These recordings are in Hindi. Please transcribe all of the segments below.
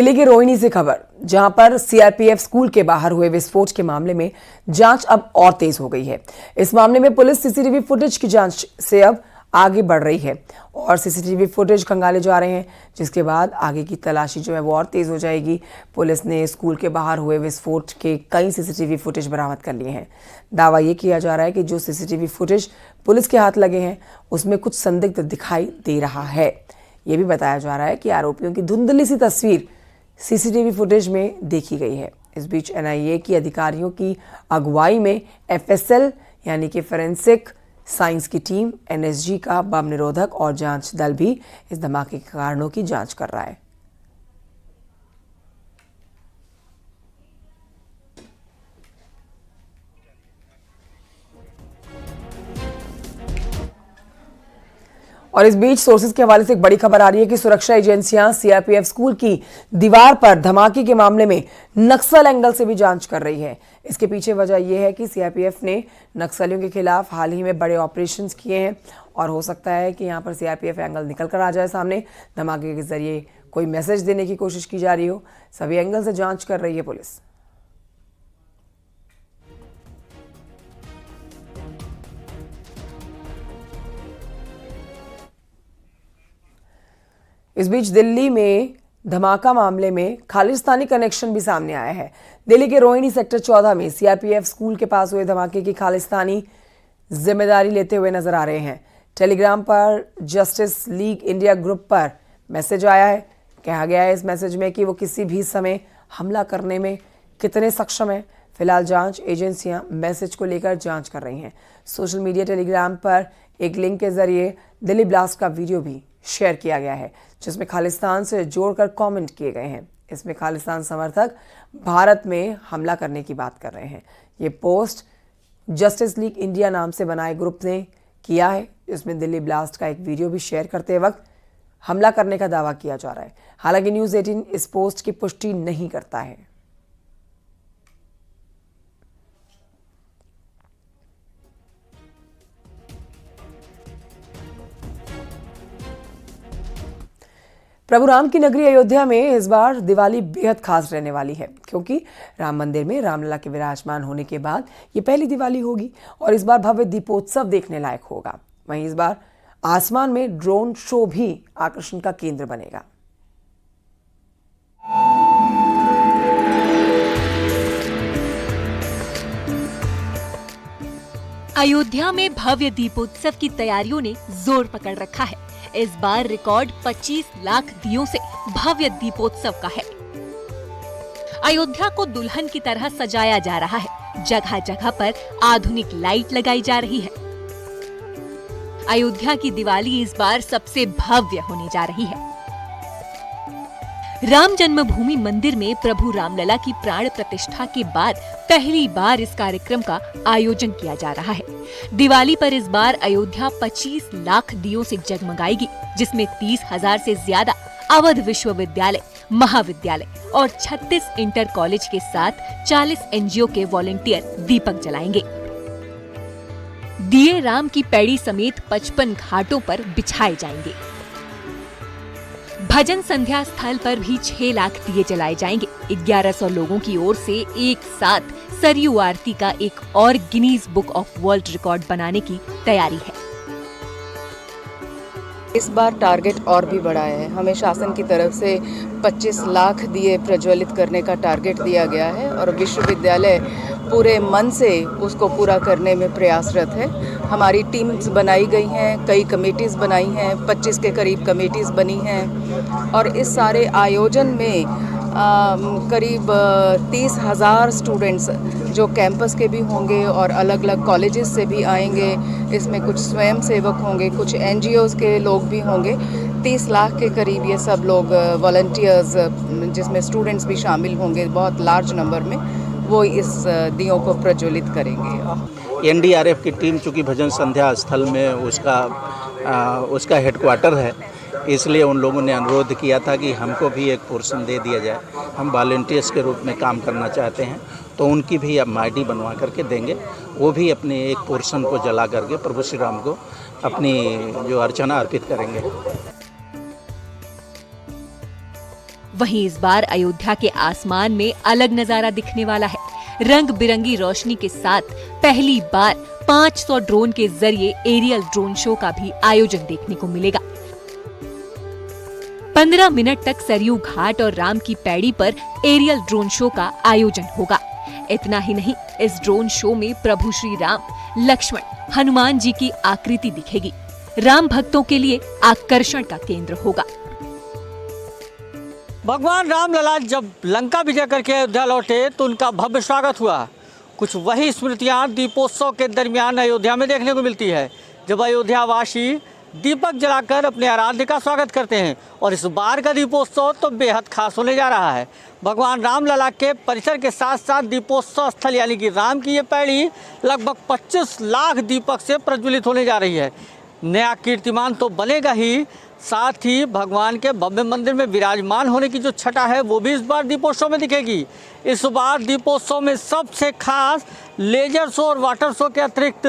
दिल्ली की रोहिणी से खबर, जहां पर सीआरपीएफ स्कूल के बाहर हुए विस्फोट के मामले में जांच अब और तेज हो गई है। इस मामले में पुलिस सीसीटीवी फुटेज की जांच से अब आगे बढ़ रही है और सीसीटीवी फुटेज खंगाले जा रहे हैं, जिसके बाद आगे की तलाशी जो है वो और तेज हो जाएगी। पुलिस ने स्कूल के बाहर हुए विस्फोट के कई सीसीटीवी फुटेज बरामद कर लिए हैं। दावा ये किया जा रहा है कि जो सीसीटीवी फुटेज पुलिस के हाथ लगे हैं उसमें कुछ संदिग्ध दिखाई दे रहा है। ये भी बताया जा रहा है कि आरोपियों की धुंधली सी तस्वीर सीसीटीवी फुटेज में देखी गई है। इस बीच एनआईए की अधिकारियों की अगुवाई में एफएसएल यानी कि फोरेंसिक साइंस की टीम, एनएसजी का बम निरोधक और जांच दल भी इस धमाके के कारणों की जांच कर रहा है। और इस बीच सोर्सेज के हवाले से एक बड़ी खबर आ रही है कि सुरक्षा एजेंसियां सीआरपीएफ स्कूल की दीवार पर धमाके के मामले में नक्सल एंगल से भी जांच कर रही है। इसके पीछे वजह यह है कि सीआरपीएफ ने नक्सलियों के खिलाफ हाल ही में बड़े ऑपरेशंस किए हैं और हो सकता है कि यहां पर सीआरपीएफ एंगल निकल कर आ जाए सामने। धमाके के जरिए कोई मैसेज देने की कोशिश की जा रही हो। सभी एंगल से जांच कर रही है पुलिस। इस बीच दिल्ली में धमाका मामले में खालिस्तानी कनेक्शन भी सामने आया है। दिल्ली के रोहिणी सेक्टर 14 में सीआरपीएफ स्कूल के पास हुए धमाके की खालिस्तानी जिम्मेदारी लेते हुए नजर आ रहे हैं। टेलीग्राम पर जस्टिस लीग इंडिया ग्रुप पर मैसेज आया है। कहा गया है इस मैसेज में कि वो किसी भी समय हमला करने में कितने सक्षम है। फिलहाल जांच एजेंसियां मैसेज को लेकर जांच कर रही हैं। सोशल मीडिया टेलीग्राम पर एक लिंक के जरिए दिल्ली ब्लास्ट का वीडियो भी शेयर किया गया है, जिसमें खालिस्तान से जोड़कर कमेंट किए गए हैं। इसमें खालिस्तान समर्थक भारत में हमला करने की बात कर रहे हैं। ये पोस्ट जस्टिस लीग इंडिया नाम से बनाए ग्रुप ने किया है, जिसमें दिल्ली ब्लास्ट का एक वीडियो भी शेयर करते वक्त हमला करने का दावा किया जा रहा है। हालांकि न्यूज़ 18 इस पोस्ट की पुष्टि नहीं करता है। प्रभु राम की नगरी अयोध्या में इस बार दिवाली बेहद खास रहने वाली है, क्योंकि राम मंदिर में रामलला के विराजमान होने के बाद ये पहली दिवाली होगी और इस बार भव्य दीपोत्सव देखने लायक होगा। वहीं इस बार आसमान में ड्रोन शो भी आकर्षण का केंद्र बनेगा। अयोध्या में भव्य दीपोत्सव की तैयारियों ने जोर पकड़ रखा है। इस बार रिकॉर्ड 25 लाख दियों से भव्य दीपोत्सव का है। अयोध्या को दुल्हन की तरह सजाया जा रहा है। जगह जगह पर आधुनिक लाइट लगाई जा रही है। अयोध्या की दिवाली इस बार सबसे भव्य होने जा रही है। राम जन्मभूमि मंदिर में प्रभु रामलला की प्राण प्रतिष्ठा के बाद पहली बार इस कार्यक्रम का आयोजन किया जा रहा है। दिवाली पर इस बार अयोध्या 25 लाख दियों से जगमगाएगी, जिसमें 30,000 से ज्यादा अवध विश्वविद्यालय, महाविद्यालय और 36 इंटर कॉलेज के साथ 40 एनजीओ के वॉलंटियर दीपक जलाएंगे। दिए राम की पैड़ी समेत 55 घाटों पर बिछाए जाएंगे। भजन संध्या स्थल पर भी 6 लाख दिए जलाए जाएंगे। 1100 लोगों की ओर से एक साथ सरयू आरती का एक और Guinness book of world record बनाने की तैयारी है। इस बार टारगेट और भी बढ़ाया है। हमें शासन की तरफ से 25 लाख दिए प्रज्वलित करने का टारगेट दिया गया है और विश्वविद्यालय पूरे मन से उसको पूरा करने में प्रयासरत है। हमारी टीम्स बनाई गई हैं, कई कमेटीज़ बनाई हैं, 25 के करीब कमेटीज़ बनी हैं और इस सारे आयोजन में करीब 30,000 स्टूडेंट्स जो कैंपस के भी होंगे और अलग अलग कॉलेजेस से भी आएंगे। इसमें कुछ स्वयं सेवक होंगे, कुछ एनजीओज़ के लोग भी होंगे। 30 लाख के करीब ये सब लोग वॉलंटियर्स, जिसमें स्टूडेंट्स भी शामिल होंगे बहुत लार्ज नंबर में, वो इस दियों को प्रज्वलित करेंगे। एनडीआरएफ की टीम चूँकि भजन संध्या स्थल में उसका हेडक्वार्टर है, इसलिए उन लोगों ने अनुरोध किया था कि हमको भी एक पोर्शन दे दिया जाए। हम वॉलंटियर्स के रूप में काम करना चाहते हैं, तो उनकी भी अब आईडी बनवा करके देंगे। वो भी अपने एक पोर्शन को जला करके प्रभु श्री राम को अपनी जो अर्चना अर्पित करेंगे। वहीं इस बार अयोध्या के आसमान में अलग नजारा दिखने वाला है। रंग बिरंगी रोशनी के साथ पहली बार 500 ड्रोन के जरिए एरियल ड्रोन शो का भी आयोजन देखने को मिलेगा। 15 मिनट तक सरयू घाट और राम की पैड़ी पर एरियल ड्रोन शो का आयोजन होगा। इतना ही नहीं, इस ड्रोन शो में प्रभु श्री राम, लक्ष्मण, हनुमान जी की आकृति दिखेगी। राम भक्तों के लिए आकर्षण का केंद्र होगा। भगवान रामलला जब लंका विजय करके अयोध्या लौटे तो उनका भव्य स्वागत हुआ। कुछ वही स्मृतियां दीपोत्सव के दरमियान अयोध्या में देखने को मिलती है, जब अयोध्यावासी दीपक जलाकर अपने आराध्य का स्वागत करते हैं। और इस बार का दीपोत्सव तो बेहद खास होने जा रहा है। भगवान रामलला के परिसर के साथ साथ दीपोत्सव स्थल यानी कि राम की ये पैड़ी लगभग 25 लाख दीपक से प्रज्वलित होने जा रही है। नया कीर्तिमान तो बनेगा ही, साथ ही भगवान के भव्य मंदिर में विराजमान होने की जो छटा है वो भी इस बार दीपोत्सव में दिखेगी। इस बार दीपोत्सव में सबसे खास लेजर शो और वाटर शो के अतिरिक्त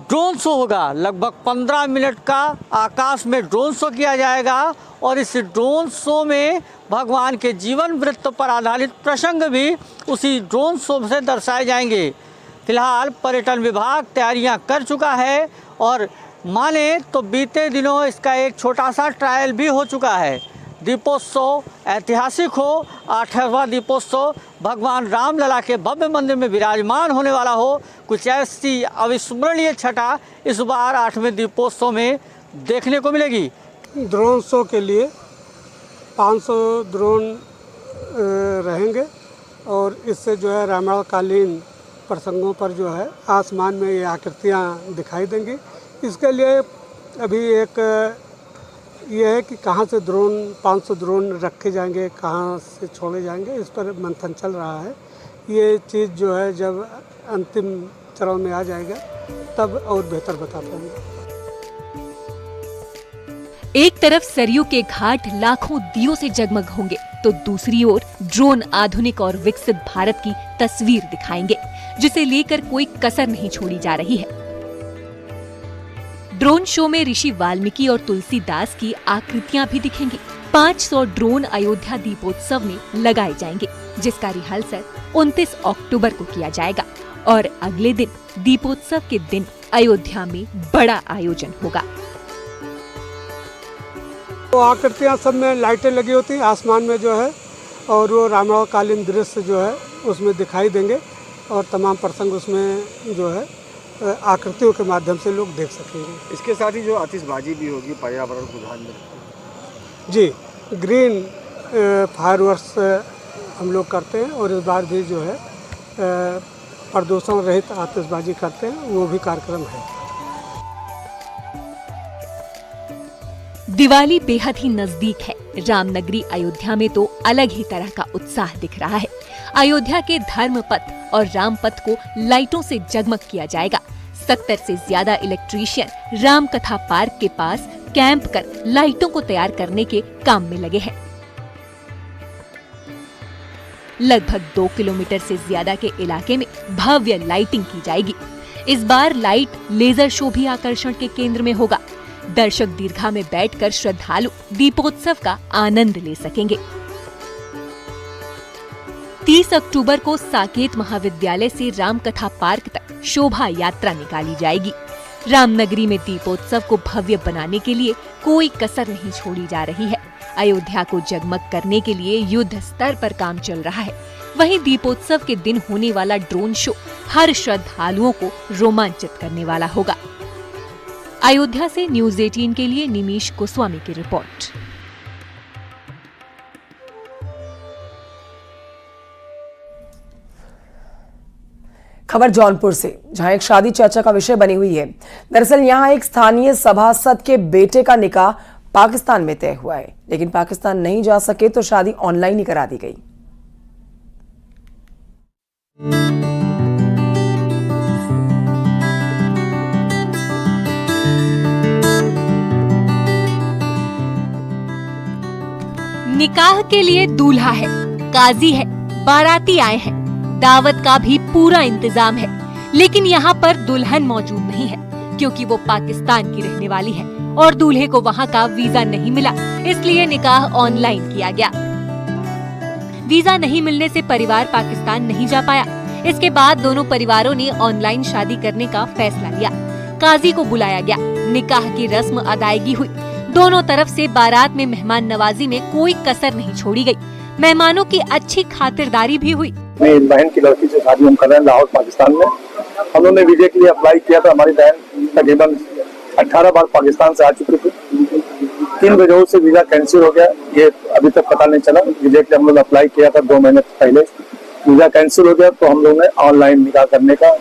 ड्रोन शो होगा। लगभग 15 मिनट का आकाश में ड्रोन शो किया जाएगा और इस ड्रोन शो में भगवान के जीवन वृत्त पर आधारित प्रसंग भी उसी ड्रोन शो से दर्शाए जाएंगे। फिलहाल पर्यटन विभाग तैयारियां कर चुका है और माने तो बीते दिनों इसका एक छोटा सा ट्रायल भी हो चुका है। दीपोत्सव ऐतिहासिक हो, 8वां दीपोत्सव भगवान रामलला के भव्य मंदिर में विराजमान होने वाला हो, कुछ ऐसी अविस्मरणीय छटा इस बार 8वें दीपोत्सव में देखने को मिलेगी। ड्रोन शो के लिए 500 ड्रोन रहेंगे और इससे जो है रामायणकालीन प्रसंगों पर जो है आसमान में ये आकृतियाँ दिखाई देंगी। इसके लिए अभी एक ये है कि कहाँ से 500 ड्रोन रखे जाएंगे, कहाँ से छोड़े जाएंगे, इस पर मंथन चल रहा है। ये चीज़ जो है जब अंतिम चरण में आ जाएगा तब और बेहतर बता पाएंगे। एक तरफ सरयू के घाट लाखों दियों से जगमग होंगे तो दूसरी ओर ड्रोन आधुनिक और विकसित भारत की तस्वीर दिखाएंगे, जिसे लेकर कोई कसर नहीं छोड़ी जा रही है। ड्रोन शो में ऋषि वाल्मीकि और तुलसीदास की आकृतियां भी दिखेंगी। 500 ड्रोन अयोध्या दीपोत्सव में लगाए जाएंगे, जिसका रिहर्सल 29 अक्टूबर को किया जाएगा और अगले दिन दीपोत्सव के दिन अयोध्या में बड़ा आयोजन होगा। तो आकृतियाँ सब में लाइटें लगी होती हैं आसमान में जो है, और वो रामायणकालीन दृश्य जो है उसमें दिखाई देंगे और तमाम प्रसंग उसमें जो है आकृतियों के माध्यम से लोग देख सकेंगे। इसके साथ ही जो आतिशबाजी भी होगी पर्यावरण को ध्यान में रखते जी, ग्रीन फायरवर्क्स हम लोग करते हैं और इस बार भी जो है प्रदूषण रहित आतिशबाजी करते हैं, वो भी कार्यक्रम है। दिवाली बेहद ही नजदीक है। रामनगरी अयोध्या में तो अलग ही तरह का उत्साह दिख रहा है। अयोध्या के धर्म पथ और राम पथ को लाइटों से जगमग किया जाएगा। 70 से ज्यादा इलेक्ट्रीशियन राम कथा पार्क के पास कैंप कर लाइटों को तैयार करने के काम में लगे हैं। लगभग 2 किलोमीटर से ज्यादा के इलाके में भव्य लाइटिंग की जाएगी। इस बार लाइट लेजर शो भी आकर्षण के केंद्र में होगा। दर्शक दीर्घा में बैठकर श्रद्धालु दीपोत्सव का आनंद ले सकेंगे। 30 अक्टूबर को साकेत महाविद्यालय से रामकथा पार्क तक शोभा यात्रा निकाली जाएगी। रामनगरी में दीपोत्सव को भव्य बनाने के लिए कोई कसर नहीं छोड़ी जा रही है। अयोध्या को जगमग करने के लिए युद्ध स्तर पर काम चल रहा है। वहीं दीपोत्सव के दिन होने वाला ड्रोन शो हर श्रद्धालुओं को रोमांचित करने वाला होगा। अयोध्या से न्यूज़ 18 के लिए निमीश गोस्वामी की रिपोर्ट। खबर जौनपुर से, जहां एक शादी चर्चा का विषय बनी हुई है। दरअसल यहां एक स्थानीय सभासद के बेटे का निकाह पाकिस्तान में तय हुआ है, लेकिन पाकिस्तान नहीं जा सके तो शादी ऑनलाइन ही करा दी गई। निकाह के लिए दूल्हा है, काजी है, बाराती आए हैं, दावत का भी पूरा इंतजाम है, लेकिन यहाँ पर दुल्हन मौजूद नहीं है क्योंकि वो पाकिस्तान की रहने वाली है और दूल्हे को वहाँ का वीजा नहीं मिला, इसलिए निकाह ऑनलाइन किया गया। वीजा नहीं मिलने से परिवार पाकिस्तान नहीं जा पाया। इसके बाद दोनों परिवारों ने ऑनलाइन शादी करने का फैसला लिया। काजी को बुलाया गया, निकाह की रस्म अदायगी हुई। दोनों तरफ से बारात में मेहमान नवाजी में कोई कसर नहीं छोड़ी गई। मेहमानों की अच्छी खातिरदारी भी हुई। मेरी बहन की लड़की से शादी हम कर रहे हैं लाहौर पाकिस्तान में। हम लोगों ने वीजे के लिए अप्लाई किया था। हमारी बहन तकरीबन 18 बार पाकिस्तान से आ चुकी थी। 3 वजहों से वीजा कैंसिल हो गया, ये अभी तक पता नहीं चला। वीजे के लिए हम लोग अप्लाई किया था 2 महीने पहले, वीजा कैंसिल हो गया तो हम लोग ने ऑनलाइन निकाह करने का।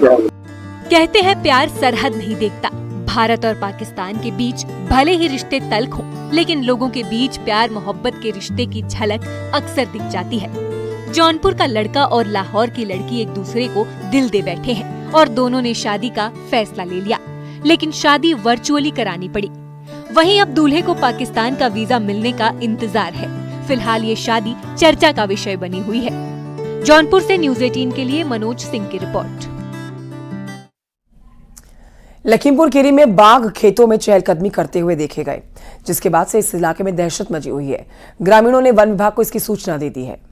कहते हैं प्यार सरहद नहीं देखता। भारत और पाकिस्तान के बीच भले ही रिश्ते तल्ख हों, लेकिन लोगों के बीच प्यार मोहब्बत के रिश्ते की झलक अक्सर दिख जाती है। जौनपुर का लड़का और लाहौर की लड़की एक दूसरे को दिल दे बैठे हैं और दोनों ने शादी का फैसला ले लिया, लेकिन शादी वर्चुअली करानी पड़ी। वहीं अब दूल्हे को पाकिस्तान का वीजा मिलने का इंतजार है। फिलहाल ये शादी चर्चा का विषय बनी हुई है। जौनपुर से न्यूज़ 18 के लिए मनोज सिंह की रिपोर्ट। लखीमपुर खीरी में बाघ खेतों में चहलकदमी करते हुए देखे गए, जिसके बाद से इस इलाके में दहशत मची हुई है। ग्रामीणों ने वन विभाग को इसकी सूचना दे दी है।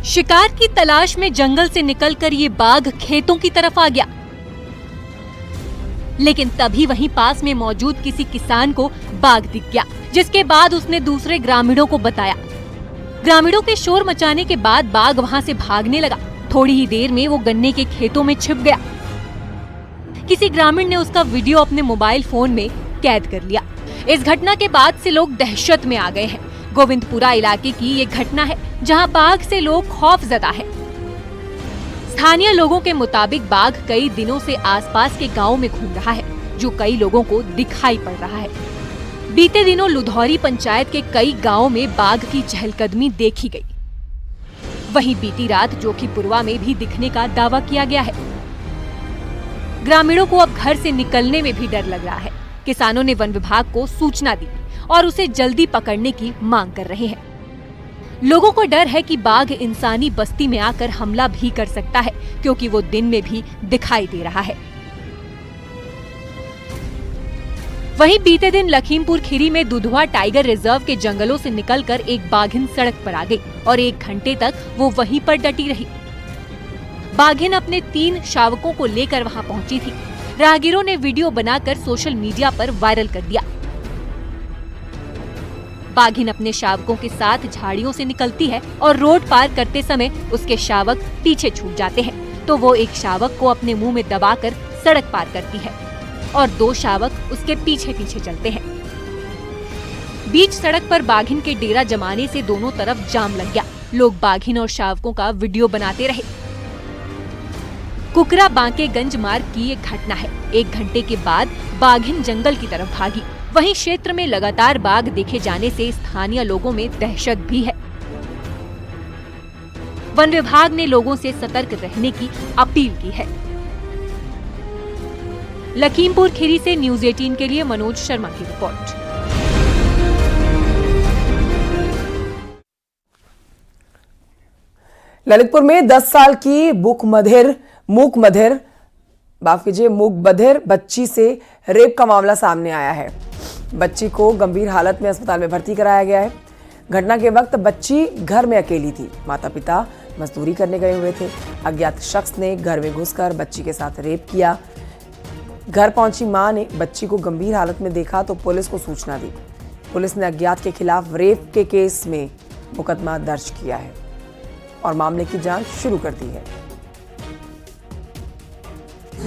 शिकार की तलाश में जंगल से निकलकर ये बाघ खेतों की तरफ आ गया, लेकिन तभी वहीं पास में मौजूद किसी किसान को बाघ दिख गया, जिसके बाद उसने दूसरे ग्रामीणों को बताया। ग्रामीणों के शोर मचाने के बाद बाघ वहां से भागने लगा। थोड़ी ही देर में वो गन्ने के खेतों में छिप गया। किसी ग्रामीण ने उसका वीडियो अपने मोबाइल फोन में कैद कर लिया। इस घटना के बाद से लोग दहशत में आ गए हैं। गोविंदपुरा इलाके की ये घटना है, जहां बाघ से लोग खौफजदा है। स्थानीय लोगों के मुताबिक बाघ कई दिनों से आसपास के गांवों में घूम रहा है, जो कई लोगों को दिखाई पड़ रहा है। बीते दिनों लुधौरी पंचायत के कई गांवों में बाघ की चहलकदमी देखी गई। वहीं बीती रात जोखीपुरवा में भी दिखने का दावा किया गया है। ग्रामीणों को अब घर से निकलने में भी डर लग रहा है। किसानों ने वन विभाग को सूचना दी और उसे जल्दी पकड़ने की मांग कर रहे हैं। लोगों को डर है कि बाघ इंसानी बस्ती में आकर हमला भी कर सकता है, क्योंकि वो दिन में भी दिखाई दे रहा है। वहीं बीते दिन लखीमपुर खीरी में दुधवा टाइगर रिजर्व के जंगलों से निकलकर एक बाघिन सड़क पर आ गई और 1 घंटे तक वो वहीं पर डटी रही। बाघिन अपने 3 शावकों को लेकर वहां पहुंची थी। राहगीरों ने वीडियो बनाकर सोशल मीडिया पर वायरल कर दिया। बाघिन अपने शावकों के साथ झाड़ियों से निकलती है और रोड पार करते समय उसके शावक पीछे छूट जाते हैं, तो वो एक शावक को अपने मुंह में दबाकर सड़क पार करती है और 2 शावक उसके पीछे पीछे चलते हैं। बीच सड़क पर बाघिन के डेरा जमाने से दोनों तरफ जाम लग गया। लोग बाघिन और शावकों का वीडियो बनाते रहे। कुकरा बांकेगंज मार्ग की ये घटना है। 1 घंटे के बाद बाघिन जंगल की तरफ भागी। वहीं क्षेत्र में लगातार बाघ देखे जाने से स्थानीय लोगों में दहशत भी है। वन विभाग ने लोगों से सतर्क रहने की अपील की है। लखीमपुर खीरी से न्यूज़ 18 के लिए मनोज शर्मा की रिपोर्ट। ललितपुर में 10 साल की मूक बधिर बच्ची से रेप का मामला सामने आया है। बच्ची को गंभीर हालत में अस्पताल में भर्ती कराया गया है। घटना के वक्त बच्ची घर में अकेली थी। माता पिता मजदूरी करने गए हुए थे। अज्ञात शख्स ने घर में घुसकर बच्ची के साथ रेप किया। घर पहुंची मां ने बच्ची को गंभीर हालत में देखा तो पुलिस को सूचना दी। पुलिस ने अज्ञात के खिलाफ रेप के केस में मुकदमा दर्ज किया है और मामले की जांच शुरू कर दी है।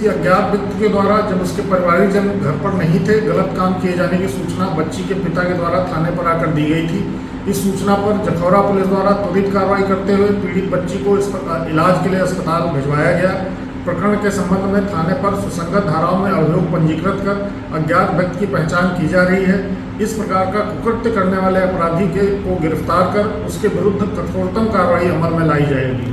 अज्ञात व्यक्ति के द्वारा जब उसके परिवारिकजन घर पर नहीं थे, गलत काम किए जाने की सूचना बच्ची के पिता के द्वारा थाने पर आकर दी गई थी। इस सूचना पर जखौरा पुलिस द्वारा त्वरित कार्रवाई करते हुए पीड़ित बच्ची को इलाज के लिए अस्पताल भिजवाया गया। प्रकरण के संबंध में थाने पर सुसंगत धाराओं में अभियोग पंजीकृत कर अज्ञात व्यक्ति की पहचान की जा रही है। इस प्रकार का कुकृत्य करने वाले अपराधी को गिरफ्तार कर उसके विरुद्ध कठोरतम कार्रवाई अमल में लाई जाएगी।